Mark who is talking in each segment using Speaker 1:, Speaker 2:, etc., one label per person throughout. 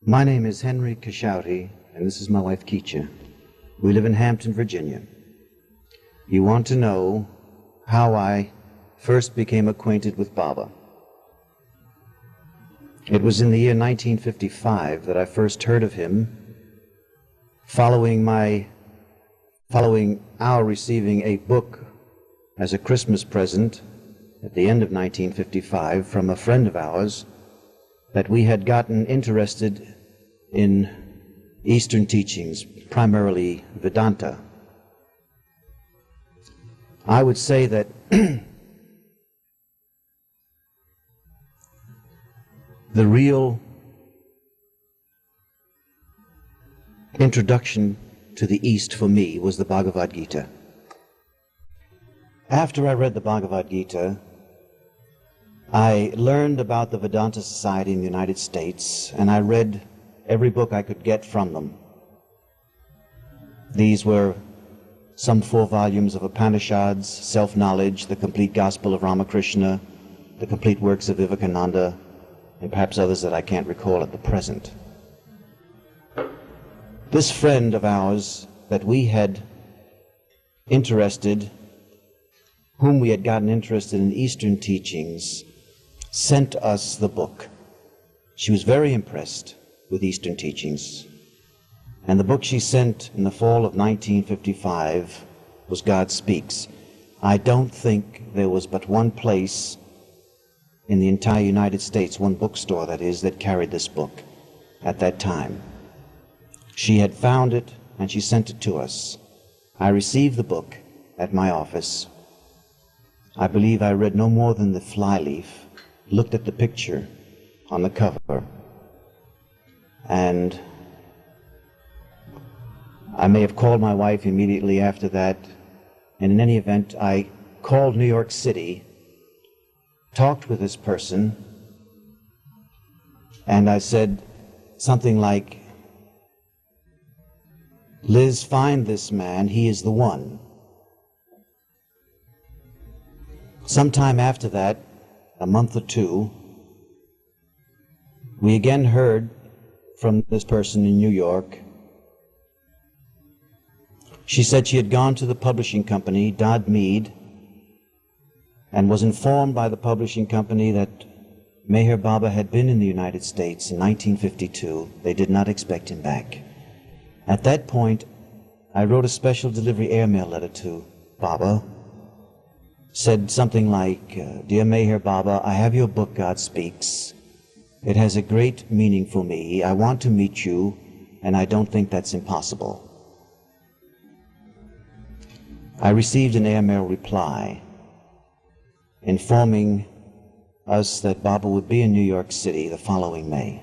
Speaker 1: My name is Henry Kashouty, and this is my wife, Keisha. We live in Hampton, Virginia. You want to know how I first became acquainted with Baba. It was in the year 1955 that I first heard of him, following our receiving a book as a Christmas present at the end of 1955 from a friend of ours, that we had gotten interested in Eastern teachings, primarily Vedanta. I would say that the real introduction to the East for me was the Bhagavad Gita. After I read the Bhagavad Gita, I learned about the Vedanta Society in the United States, and I read every book I could get from them. These were some 4 volumes of Upanishads, Self-Knowledge, The Complete Gospel of Ramakrishna, The Complete Works of Vivekananda, and perhaps others that I can't recall at the present. This friend of ours that we had interested, whom we had gotten interested in Eastern teachings, sent us the book. She was very impressed with Eastern teachings. And the book she sent in the fall of 1955 was God Speaks. I don't think there was but one place in the entire United States, one bookstore that is, that carried this book at that time. She had found it and she sent it to us. I received the book at my office. I believe I read no more than the flyleaf, looked at the picture on the cover, and I may have called my wife immediately after that, and in any event, I called New York City, talked with this person, and I said something like, "Liz, find this man, he is the one." Sometime after that, a month or 2, we again heard from this person in New York. She said she had gone to the publishing company, Dodd Mead, and was informed by the publishing company that Meher Baba had been in the United States in 1952. They did not expect him back. At that point, I wrote a special delivery airmail letter to Baba, said something like, "Dear Meher Baba, I have your book, God Speaks. It has a great meaning for me. I want to meet you, and I don't think that's impossible." I received an airmail reply informing us that Baba would be in New York City the following May.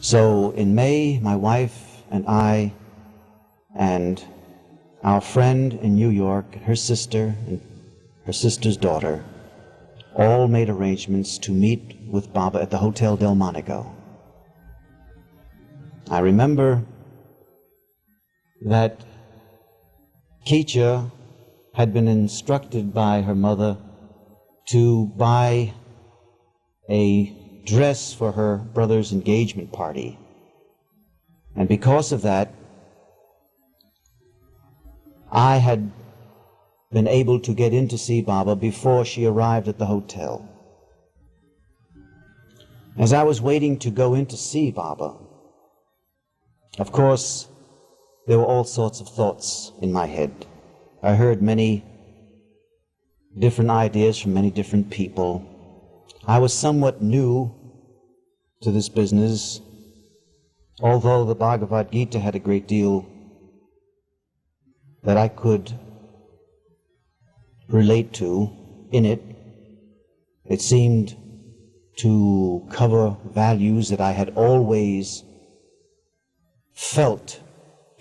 Speaker 1: So in May, my wife and I and our friend in New York, her sister and her sister's daughter, all made arrangements to meet with Baba at the Hotel Delmonico. I remember that Keisha had been instructed by her mother to buy a dress for her brother's engagement party. And because of that, I had been able to get in to see Baba before she arrived at the hotel. As I was waiting to go in to see Baba, of course, there were all sorts of thoughts in my head. I heard many different ideas from many different people. I was somewhat new to this business, although the Bhagavad Gita had a great deal that I could relate to in it. It seemed to cover values that I had always felt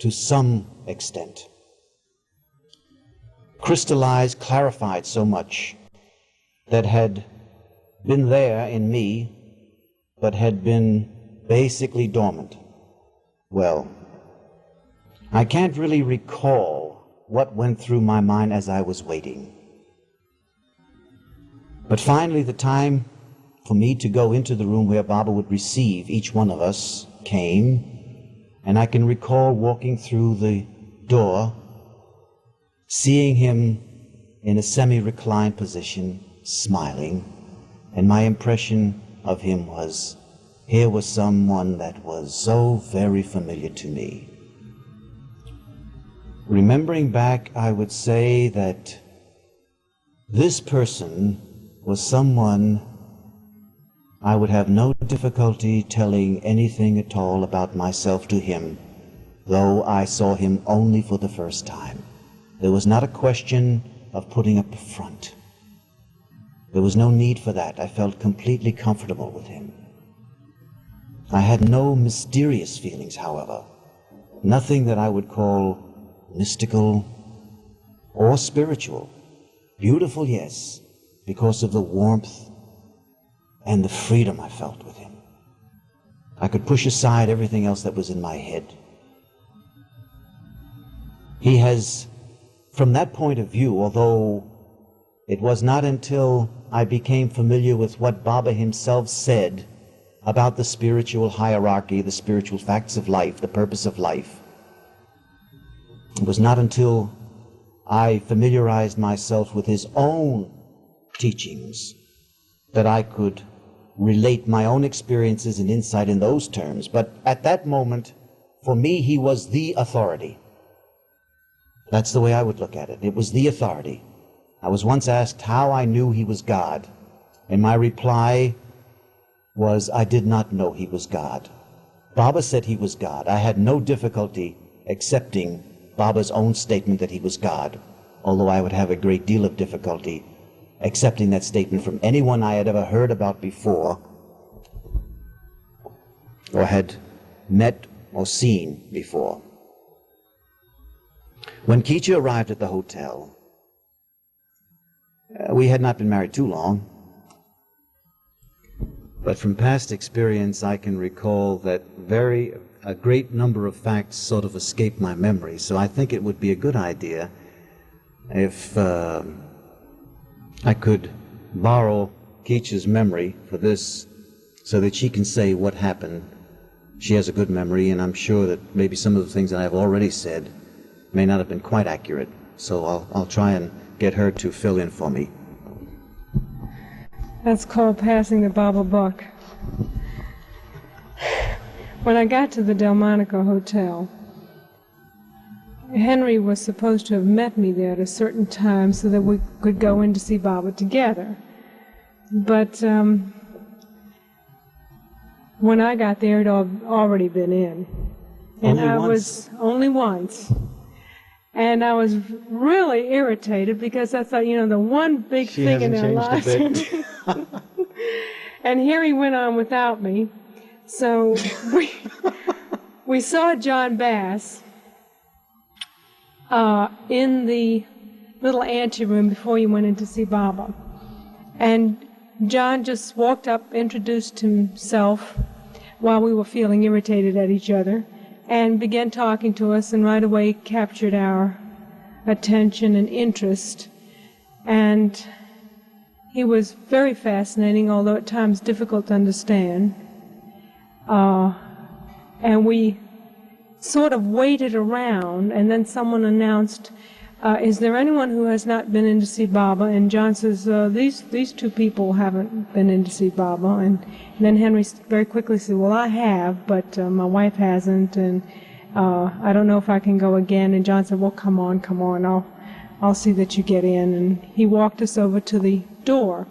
Speaker 1: to some extent, crystallized, clarified so much, that had been there in me, but had been basically dormant. Well, I can't really recall what went through my mind as I was waiting. But finally the time for me to go into the room where Baba would receive each one of us came, and I can recall walking through the door, seeing him in a semi-reclined position, smiling, and my impression of him was, here was someone that was so very familiar to me. Remembering back, I would say that this person was someone I would have no difficulty telling anything at all about myself to him, though I saw him only for the first time. There was not a question of putting up a front. There was no need for that. I felt completely comfortable with him. I had no mysterious feelings, however, nothing that I would call mystical or spiritual. Beautiful, yes, because of the warmth and the freedom I felt with him. I could push aside everything else that was in my head. He has, from that point of view, although it was not until I became familiar with what Baba himself said about the spiritual hierarchy, the spiritual facts of life, the purpose of life, it was not until I familiarized myself with his own teachings that I could relate my own experiences and insight in those terms. But at that moment, for me, he was the authority. That's the way I would look at it. It was the authority. I was once asked how I knew he was God, and my reply was, I did not know he was God. Baba said he was God. I had no difficulty accepting Baba's own statement that he was God, although I would have a great deal of difficulty accepting that statement from anyone I had ever heard about before or had met or seen before. When Kicha arrived at the hotel, we had not been married too long, but from past experience I can recall that a great number of facts sort of escaped my memory, so I think it would be a good idea if I could borrow Kicha's memory for this so that she can say what happened. She has a good memory, and I'm sure that maybe some of the things that I've already said may not have been quite accurate, so I'll try and get her to fill in for me.
Speaker 2: That's called passing the Baba buck. When I got to the Delmonico Hotel, Henry was supposed to have met me there at a certain time so that we could go in to see Baba together. But when I got there, it had already been in. And only once. And I was really irritated because I thought, the one big thing in their lives. And here he went on without me. So we saw John Bass in the little anteroom before you went in to see Baba. And John just walked up, introduced himself while we were feeling irritated at each other, and began talking to us, and right away captured our attention and interest. And he was very fascinating, although at times difficult to understand. And we sort of waited around, and then someone announced, is there anyone who has not been in to see Baba? And John says, these two people haven't been in to see Baba. And then Henry very quickly said, well, I have, but my wife hasn't, and I don't know if I can go again. And John said, well, come on, I'll see that you get in. And he walked us over to the door.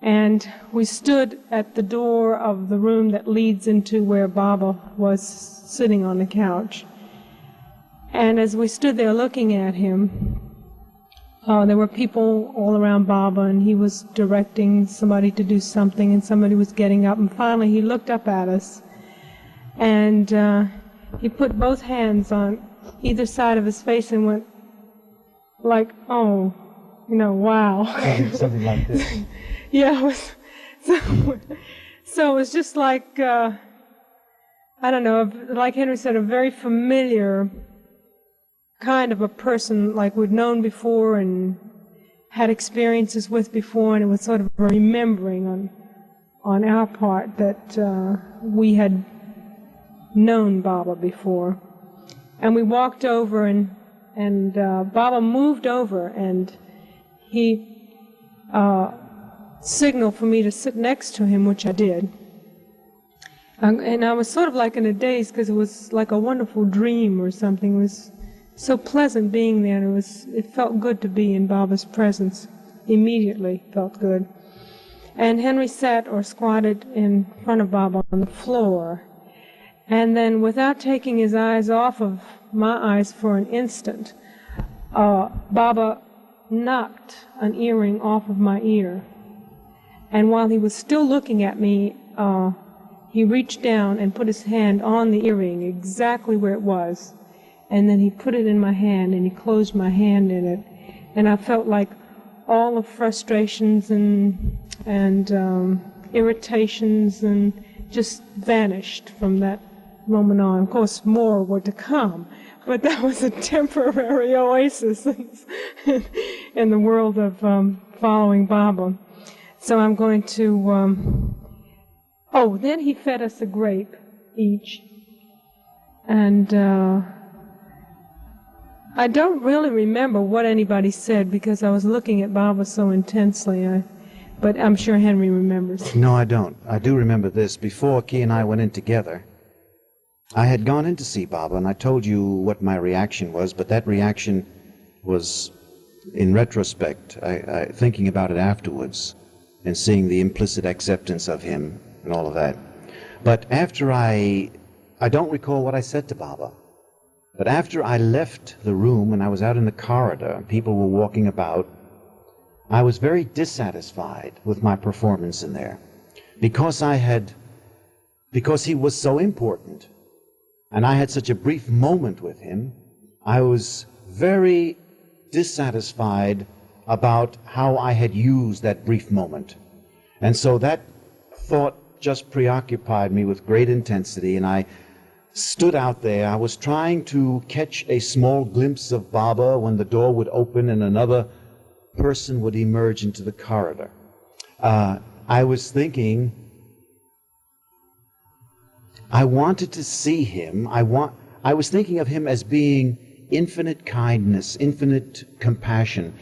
Speaker 2: And we stood at the door of the room that leads into where Baba was sitting on the couch. And as we stood there looking at him, there were people all around Baba, and he was directing somebody to do something, and somebody was getting up, and finally he looked up at us, and he put both hands on either side of his face and went like, oh, wow.
Speaker 1: Something like this.
Speaker 2: Yeah, it was, so it was just like, I don't know, like Henry said, a very familiar kind of a person like we'd known before and had experiences with before, and it was sort of a remembering on our part that we had known Baba before. And we walked over, and Baba moved over, and he signaled for me to sit next to him, which I did. And I was sort of like in a daze, because it was like a wonderful dream or something. It was so pleasant being there, and it felt good to be in Baba's presence. Immediately felt good. And Henry sat or squatted in front of Baba on the floor. And then, without taking his eyes off of my eyes for an instant, Baba knocked an earring off of my ear. And while he was still looking at me, he reached down and put his hand on the earring exactly where it was. And then he put it in my hand, and he closed my hand in it. And I felt like all the frustrations and irritations and just vanished from that moment on. Of course, more were to come, but that was a temporary oasis in the world of following Baba. So I'm going to... then he fed us a grape each. And I don't really remember what anybody said because I was looking at Baba so intensely. But I'm sure Henry remembers.
Speaker 1: No, I don't. I do remember this. Before Key and I went in together, I had gone in to see Baba, and I told you what my reaction was, but that reaction was, in retrospect, thinking about it afterwards, and seeing the implicit acceptance of him and all of that. But after I don't recall what I said to Baba, but after I left the room and I was out in the corridor and people were walking about, I was very dissatisfied with my performance in there because he was so important and I had such a brief moment with him. I was very dissatisfied about how I had used that brief moment. And so that thought just preoccupied me with great intensity, and I stood out there. I was trying to catch a small glimpse of Baba when the door would open and another person would emerge into the corridor. I was thinking, I wanted to see him. I was thinking of him as being infinite kindness, infinite compassion.